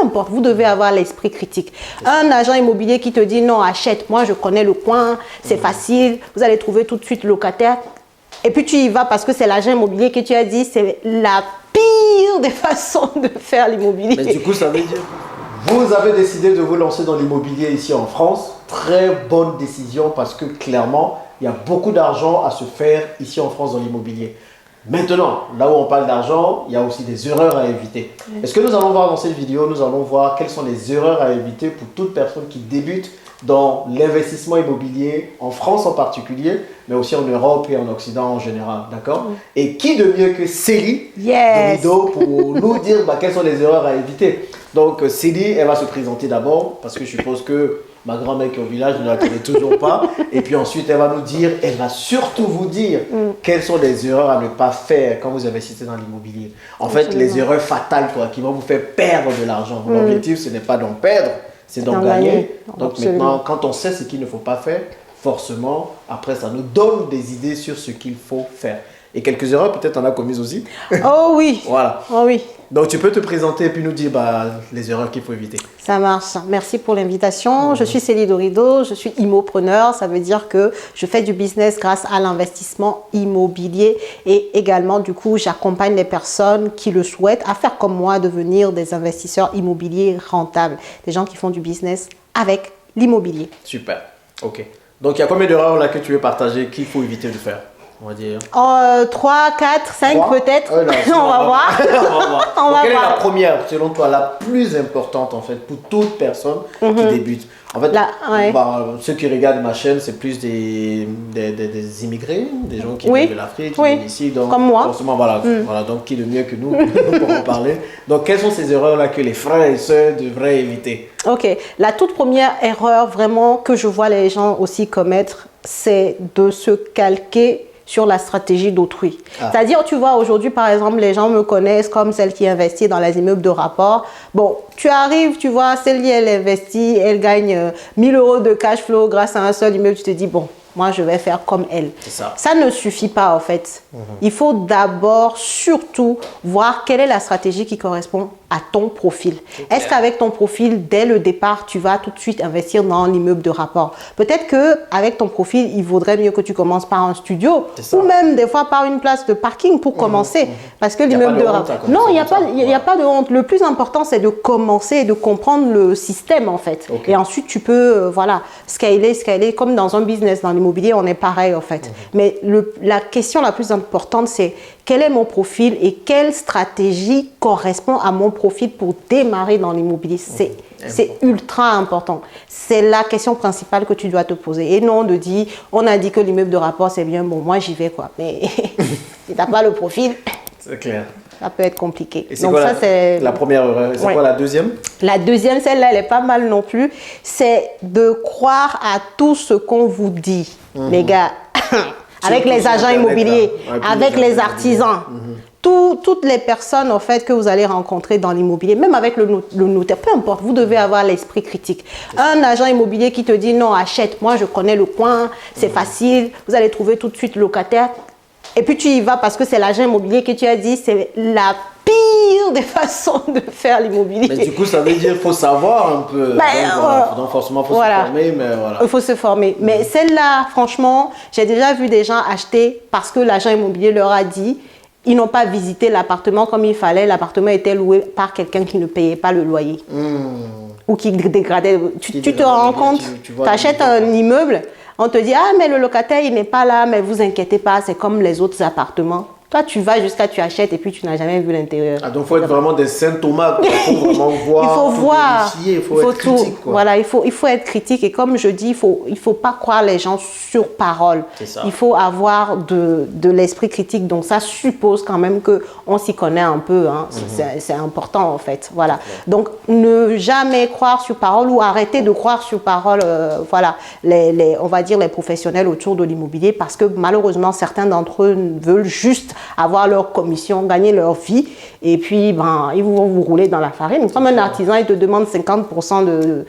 importe, vous devez avoir l'esprit critique. Un agent immobilier qui te dit non, achète, moi je connais le coin, c'est facile, vous allez trouver tout de suite locataire. Et puis tu y vas parce que c'est l'agent immobilier que tu as dit, c'est la pire des façons de faire l'immobilier. Mais du coup, ça veut dire, vous avez décidé de vous lancer dans l'immobilier ici en France. Très bonne décision parce que clairement, il y a beaucoup d'argent à se faire ici en France dans l'immobilier. Maintenant, là où on parle d'argent, il y a aussi des erreurs à éviter. Est-ce que nous allons voir dans cette vidéo, nous allons voir quelles sont les erreurs à éviter pour toute personne qui débute dans l'investissement immobilier, en France en particulier, mais aussi en Europe et en Occident en général, d'accord? Et qui de mieux que Célie Dorido pour nous dire quelles sont les erreurs à éviter. Donc Célie, elle va se présenter d'abord, parce que je suppose que ma grand-mère qui est au village ne la connaît toujours pas. Et puis ensuite, elle va nous dire, elle va surtout vous dire quelles sont les erreurs à ne pas faire quand vous investissez dans l'immobilier. En fait, les erreurs fatales qui vont vous faire perdre de l'argent. L'objectif, ce n'est pas d'en perdre, c'est d'en gagner. Donc maintenant, quand on sait ce qu'il ne faut pas faire, forcément, après, ça nous donne des idées sur ce qu'il faut faire. Et quelques erreurs, peut-être on a commises aussi. Oh oui. Voilà. Oh oui. Donc tu peux te présenter et puis nous dire les erreurs qu'il faut éviter. Ça marche. Merci pour l'invitation. Je suis Célie Dorido, je suis immopreneur. Ça veut dire que je fais du business grâce à l'investissement immobilier et également du coup j'accompagne les personnes qui le souhaitent à faire comme moi, devenir des investisseurs immobiliers rentables, des gens qui font du business avec l'immobilier. Super. Ok. Donc il y a combien d'erreurs là que tu veux partager qu'il faut éviter de faire? On va dire. 3, 4, 5 peut-être. On va voir. Quelle est la première, selon toi, la plus importante en fait pour toute personne qui débute? En fait, ceux qui regardent ma chaîne, c'est plus des immigrés, des gens qui viennent de l'Afrique, qui viennent ici. Donc, comme moi. Forcément, voilà, donc qui de mieux que nous pour en parler. Donc, quelles sont ces erreurs-là que les frères et sœurs devraient éviter? Ok, la toute première erreur vraiment que je vois les gens aussi commettre, c'est de se calquer sur la stratégie d'autrui. C'est-à-dire, tu vois, aujourd'hui, par exemple, les gens me connaissent comme celle qui investit dans les immeubles de rapport. Bon, tu arrives, tu vois, celle-ci, elle investit, elle gagne 1000 € de cash flow grâce à un seul immeuble. Tu te dis, bon, moi, je vais faire comme elle. Ça ne suffit pas, en fait. Il faut d'abord, surtout, voir quelle est la stratégie qui correspond à ton profil. Est-ce qu'avec ton profil, dès le départ, tu vas tout de suite investir dans l'immeuble de rapport? Peut-être qu'avec ton profil, il vaudrait mieux que tu commences par un studio ou même des fois par une place de parking pour commencer. Parce que l'immeuble de rapport... Non, il n'y a pas de honte. Le plus important, c'est de commencer et de comprendre le système, en fait. Et ensuite, tu peux, voilà, scaler comme dans un business. Dans l'immobilier, on est pareil, en fait. Mais la question la plus importante, c'est quel est mon profil et quelle stratégie correspond à mon profil pour démarrer dans l'immobilier. C'est ultra important. C'est la question principale que tu dois te poser. Et non de dire, on a dit que l'immeuble de rapport, c'est bien, bon, moi j'y vais, quoi. Mais si tu n'as pas le profil, c'est clair. Ça peut être compliqué. Et c'est quoi la première erreur? C'est quoi la deuxième? La deuxième, celle-là, elle est pas mal non plus. C'est de croire à tout ce qu'on vous dit, les gars. Avec les agents immobiliers, avec les artisans, toutes les personnes en fait que vous allez rencontrer dans l'immobilier, même avec le notaire, peu importe, vous devez avoir l'esprit critique. Un agent immobilier qui te dit non, achète, moi je connais le coin, c'est facile, vous allez trouver tout de suite locataire. Et puis tu y vas parce que c'est l'agent immobilier que tu as dit, c'est la pire des façons de faire l'immobilier. Mais du coup, ça veut dire qu'il faut savoir un peu. Donc forcément, il faut se former. Mais voilà. Il faut se former. Mais celle-là, franchement, j'ai déjà vu des gens acheter parce que l'agent immobilier leur a dit, ils n'ont pas visité l'appartement comme il fallait. L'appartement était loué par quelqu'un qui ne payait pas le loyer. Ou qui dégradait. Tu te rends compte, tu achètes un immeuble, on te dit, ah mais le locataire, il n'est pas là, mais vous inquiétez pas, c'est comme les autres appartements. Toi, tu vas jusqu'à tu achètes et puis tu n'as jamais vu l'intérieur. Ah, donc, il faut être vraiment des saints tomates. Il faut vraiment voir. Il faut voir. Il faut être critique. Quoi. Voilà, il faut être critique. Et comme je dis, il faut pas croire les gens sur parole. Ça. Il faut avoir de l'esprit critique. Donc, ça suppose quand même qu'on s'y connaît un peu. Hein. C'est important, en fait. Voilà. Donc, ne jamais croire sur parole ou arrêter de croire sur parole, voilà, on va dire les professionnels autour de l'immobilier parce que malheureusement, certains d'entre eux veulent juste avoir leur commission, gagner leur vie. Et puis, ben, ils vont vous rouler dans la farine. Comme un artisan, il te demande 50%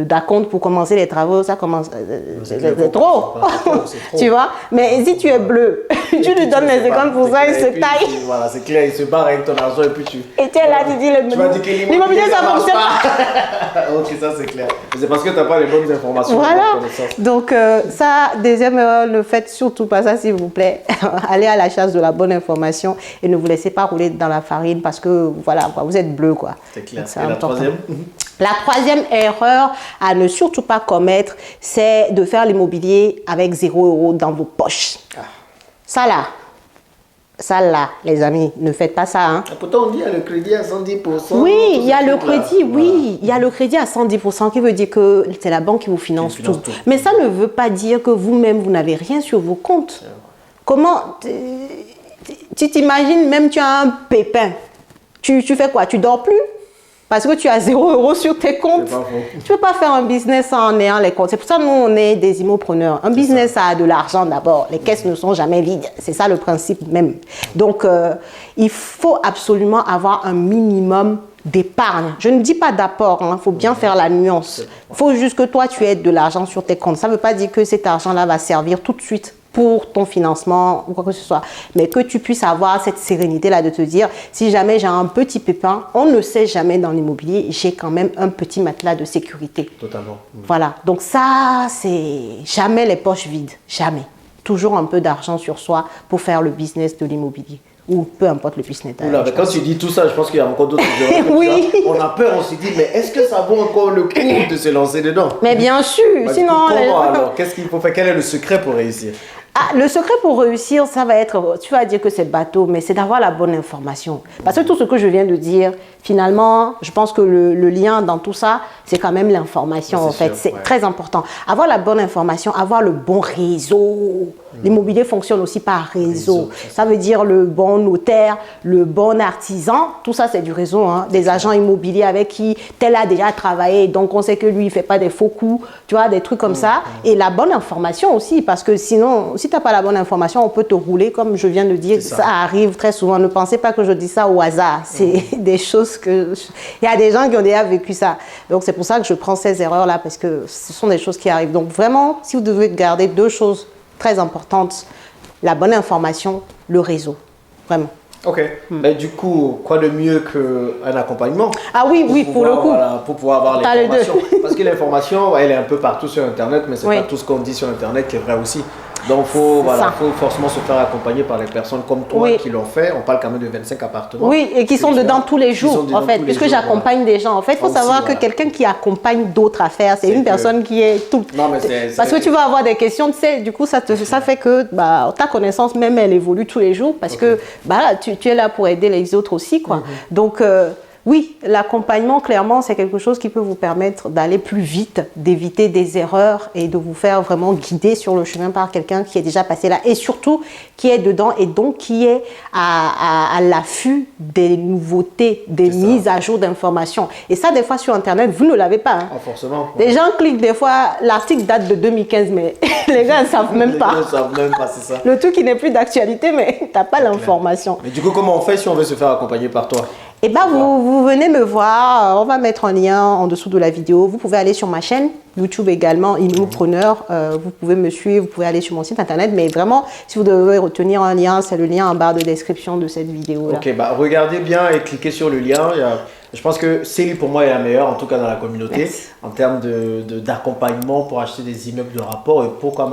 d'acompte pour commencer les travaux. Ça commence... C'est trop. Tu vois? Mais si tu es bleu, tu lui donnes les 50%, il se taille. Voilà, c'est clair, il se barre avec ton argent et puis tu... Et tu es là, tu dis... Tu vas dire que l'immobilier, ça marche pas. Ok, ça c'est clair. C'est parce que tu n'as pas les bonnes informations. Voilà. Donc ça, deuxième erreur, ne faites surtout pas ça, s'il vous plaît. Allez à la chasse de la bonne information et ne vous laissez pas rouler dans la farine parce que voilà, vous êtes bleu, quoi. C'est clair. Et la troisième? La troisième erreur à ne surtout pas commettre, c'est de faire l'immobilier avec 0 € dans vos poches. Ça là, les amis, ne faites pas ça. Hein. Pourtant, on dit qu'il y a le crédit à 110%. Oui, il y a le crédit, oui. Il y a le crédit à 110% qui veut dire que c'est la banque qui vous finance tout. Mais ça ne veut pas dire que vous-même, vous n'avez rien sur vos comptes. Comment... Tu t'imagines, même tu as un pépin. Tu fais quoi? Tu dors plus? Parce que tu as 0 € sur tes comptes. Tu ne peux pas faire un business en ayant les comptes. C'est pour ça que nous, on est des immopreneurs. Un business, ça a de l'argent d'abord. Les caisses ne sont jamais vides. C'est ça le principe même. Donc, il faut absolument avoir un minimum d'épargne. Je ne dis pas d'apport. Il faut bien faire la nuance. Il faut juste que toi, tu aies de l'argent sur tes comptes. Ça ne veut pas dire que cet argent-là va servir tout de suite pour ton financement ou quoi que ce soit, mais que tu puisses avoir cette sérénité-là de te dire, si jamais j'ai un petit pépin, on ne sait jamais dans l'immobilier, j'ai quand même un petit matelas de sécurité. Totalement. Voilà, donc ça, c'est jamais les poches vides, jamais. Toujours un peu d'argent sur soi pour faire le business de l'immobilier. Ou peu importe le business. Oula, mais quand tu dis tout ça, je pense qu'il y a encore d'autres choses. Oui. On a peur, on se dit, mais est-ce que ça vaut encore le coup de se lancer dedans? Mais bien sûr, sinon... Comment alors? Qu'est-ce qu'il faut faire? Quel est le secret pour réussir? Le secret pour réussir, ça va être, tu vas dire que c'est bateau, mais c'est d'avoir la bonne information. Parce que tout ce que je viens de dire, finalement, je pense que le lien dans tout ça, c'est quand même l'information, en fait. C'est très important. Avoir la bonne information, avoir le bon réseau. L'immobilier fonctionne aussi par réseau. Ça veut dire le bon notaire, le bon artisan. Tout ça, c'est du réseau. Hein. Des agents immobiliers avec qui tel a déjà travaillé. Donc, on sait que lui, il ne fait pas des faux coups. Tu vois, des trucs comme ça. Et la bonne information aussi. Parce que sinon, si tu n'as pas la bonne information, on peut te rouler. Comme je viens de dire, ça arrive très souvent. Ne pensez pas que je dis ça au hasard. C'est des choses que... Il y a des gens qui ont déjà vécu ça. Donc, c'est pour ça que je prends ces erreurs-là. Parce que ce sont des choses qui arrivent. Donc, vraiment, si vous devez garder deux choses très importante, la bonne information, le réseau, vraiment. Ok, mais du coup, quoi de mieux qu'un accompagnement? Ah oui, oui, pour le coup. Voilà, pour pouvoir avoir l'information. Parce que l'information, elle est un peu partout sur Internet, mais c'est pas tout ce qu'on dit sur Internet qui est vrai aussi. Donc, faut forcément se faire accompagner par les personnes comme toi qui l'ont fait. On parle quand même de 25 appartements. Oui, et qui sont dedans tous les jours, en fait, puisque j'accompagne des gens. En fait, il faut savoir que quelqu'un qui accompagne d'autres affaires, c'est une personne qui est tout... Non, mais parce que tu vas avoir des questions, tu sais, du coup, ça fait que ta connaissance même, elle évolue tous les jours parce que tu es là pour aider les autres aussi, quoi. Donc... oui, l'accompagnement, clairement, c'est quelque chose qui peut vous permettre d'aller plus vite, d'éviter des erreurs et de vous faire vraiment guider sur le chemin par quelqu'un qui est déjà passé là et surtout qui est dedans et donc qui est à l'affût des nouveautés, des mises à jour d'informations. Et ça, des fois, sur Internet, vous ne l'avez pas. Hein. Ah, forcément. Les gens cliquent des fois, l'article date de 2015, mais les gens ne savent même pas. Les gens ne savent même pas, c'est ça. Le truc qui n'est plus d'actualité, mais tu n'as pas l'information. Mais du coup, comment on fait si on veut se faire accompagner par toi? Eh bien, vous venez me voir, on va mettre un lien en dessous de la vidéo. Vous pouvez aller sur ma chaîne YouTube également, Immopreneur. Vous pouvez me suivre, vous pouvez aller sur mon site internet. Mais vraiment, si vous devez retenir un lien, c'est le lien en barre de description de cette vidéo-là. Ok, regardez bien et cliquez sur le lien. Je pense que Célie, pour moi, est la meilleure, en tout cas dans la communauté, en termes d'accompagnement pour acheter des immeubles de rapport et pourquoi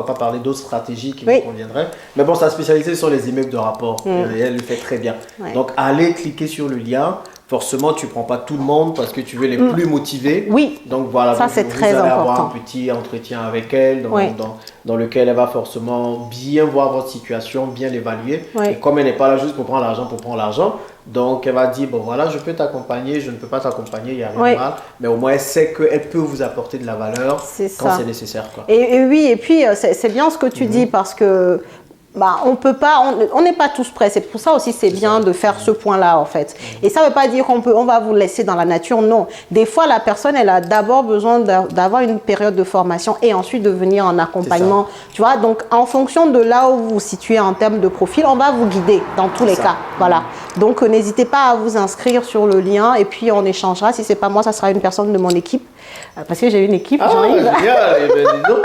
pas parler d'autres stratégies qui vous conviendraient. Mais bon, sa spécialité sur les immeubles de rapport et elle le fait très bien. Donc, allez cliquer sur le lien. Forcément, tu ne prends pas tout le monde parce que tu veux les plus motivés. Oui, donc voilà, ça c'est très important. Vous allez avoir un petit entretien avec elle dans lequel elle va forcément bien voir votre situation, bien l'évaluer. Et comme elle n'est pas là juste pour prendre l'argent, donc elle va dire, bon voilà, je peux t'accompagner, je ne peux pas t'accompagner, il n'y a rien de mal. Mais au moins, elle sait qu'elle peut vous apporter de la valeur quand c'est nécessaire. Quoi. Et oui, et puis c'est bien ce que tu dis parce que bah, on peut pas, on n'est pas tous prêts. C'est pour ça aussi c'est bien de faire ce point-là en fait. Et ça ne veut pas dire on va vous laisser dans la nature, non. Des fois, la personne, elle a d'abord besoin d'avoir une période de formation et ensuite de venir en accompagnement. Tu vois, donc en fonction de là où vous vous situez en termes de profil, on va vous guider dans tous les cas. Voilà. Donc n'hésitez pas à vous inscrire sur le lien et puis on échangera. Si c'est pas moi, ça sera une personne de mon équipe. Parce que j'ai une équipe, génial, eh ben, dis donc,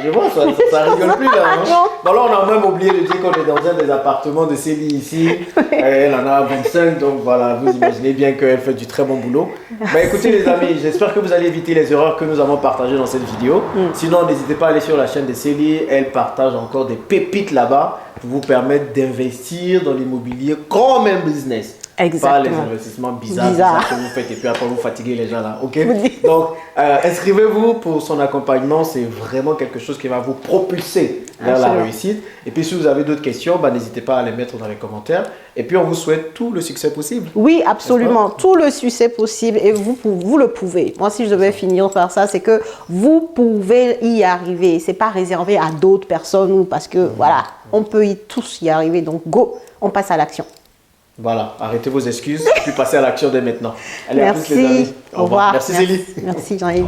je vois, ça rigole plus là. Hein. Bon, là, on a même oublié de dire qu'on est dans un des appartements de Célie ici. Elle en a 25, donc voilà, vous imaginez bien qu'elle fait du très bon boulot. Bah, écoutez les amis, j'espère que vous allez éviter les erreurs que nous avons partagées dans cette vidéo. Sinon, n'hésitez pas à aller sur la chaîne de Célie, elle partage encore des pépites là-bas pour vous permettre d'investir dans l'immobilier comme un business. Exactement. Pas les investissements bizarres que vous faites et puis après vous fatiguez les gens là, ok? Donc, inscrivez-vous pour son accompagnement, c'est vraiment quelque chose qui va vous propulser vers la réussite. Et puis si vous avez d'autres questions, bah, n'hésitez pas à les mettre dans les commentaires. Et puis on vous souhaite tout le succès possible. Oui, absolument, tout le succès possible et vous le pouvez. Moi, si je devais finir par ça, c'est que vous pouvez y arriver. C'est pas réservé à d'autres personnes ou parce que voilà, on peut tous y arriver. Donc go, on passe à l'action. Voilà, arrêtez vos excuses et puis passez à l'action dès maintenant. Allez, merci. À tous les amis. Au revoir. Merci Zélie. Merci Jean-Yves.